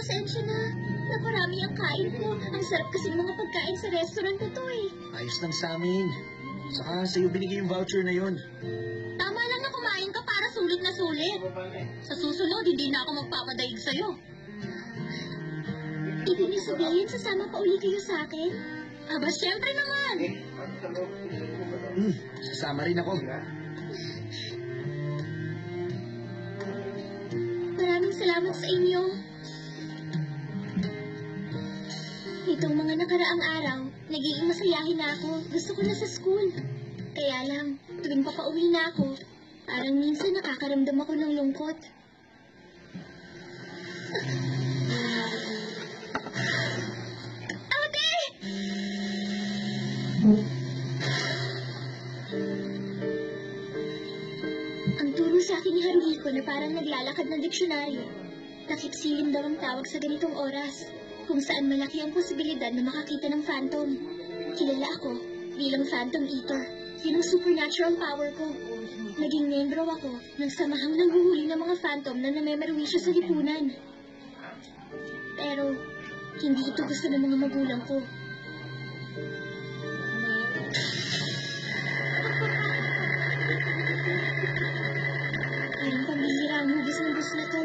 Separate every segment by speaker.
Speaker 1: pasensya na. Naparami ang kain ko. Ang sarap kasi ng mga pagkain sa restaurant na to eh.
Speaker 2: Ayos lang sa amin. Saka sa'yo binigay yung voucher na yun.
Speaker 1: Tama lang na kumain ka para sulit na sulit. Sa susunod, hindi na ako magpapadaig sa'yo. Ibig niyo sabihin, sasama pa uli kayo sa akin? Aba, syempre naman.
Speaker 2: Sasama rin ako.
Speaker 1: Maraming salamat sa inyo. Nitong mga nakaraang araw, nagiging masayahin na ako. Gusto ko na sa school. Kaya lang, tuwing papauwi na ako, parang minsan nakakaramdam ako ng lungkot. Ate! Ang turo sa akin ni Haruhiko na parang naglalakad ng diksyonaryo. Nakipsilim daw ang tawag sa ganitong oras, kung saan malaki ang posibilidad na makakita ng phantom. Kilala ako bilang Phantom Eater. Yun ang supernatural power ko. Naging membro ako ng samahang nanghuhuli ng mga phantom na namemerwisyo sa lipunan. Pero, hindi ito gusto ng mga magulang ko. Parang pambihira ang hugis ng bus na to.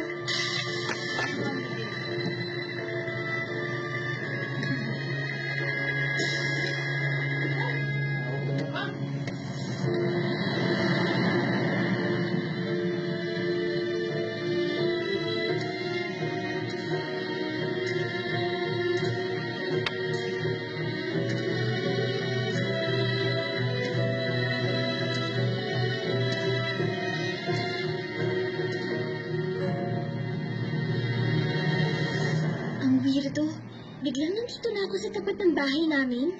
Speaker 1: Weirdo. Biglang nandito na ako sa tapat ng bahay namin.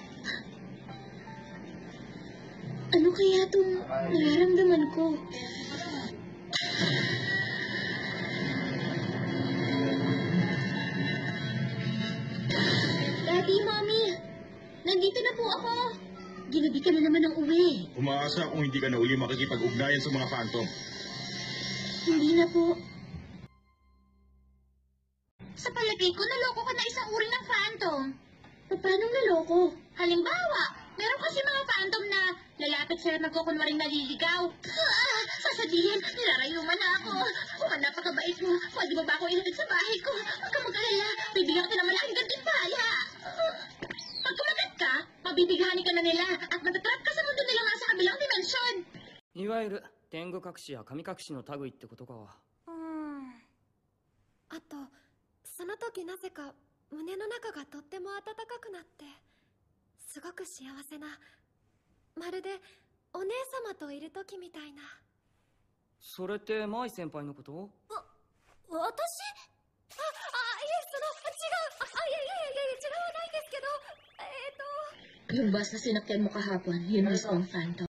Speaker 1: Ano kaya itong nararamdaman ko? Daddy, Mommy! Nandito na po ako! Ginabi ka na naman ng uwi.
Speaker 3: Umaasa kung hindi ka na uli makikipag-ugnayan sa mga phantom.
Speaker 1: Hindi na po. Sa palagay ko, naloko ka na isang uri ng phantom. Paano naloko? Halimbawa, meron kasi mga phantom na lalapit sila magkukunwaring naliligaw. Sasabihin, nilarayuman na ako. Kung napakabait mo, pwede mo ba ako ihatid sa bahay ko? Huwag ka mag-alala, bibigyan kita ng malaking gantimpala. Pag kumagat ka, mabibighanin ka na nila at matatrap ka sa mundo nila nasa kabilang dimensyon.
Speaker 4: いわゆる天狗隠しや神隠しの類ってことか。
Speaker 5: あとその時なぜか胸の中がとっても温かくなって、すごく幸せな、まるでお姉様といる時みたいな。
Speaker 4: それって舞先輩のこと？
Speaker 5: 私？いえ、違う。いえ、違わないんですけど、
Speaker 1: Yung bus na sinakyan mo kahapon, yun mismo ang phantom.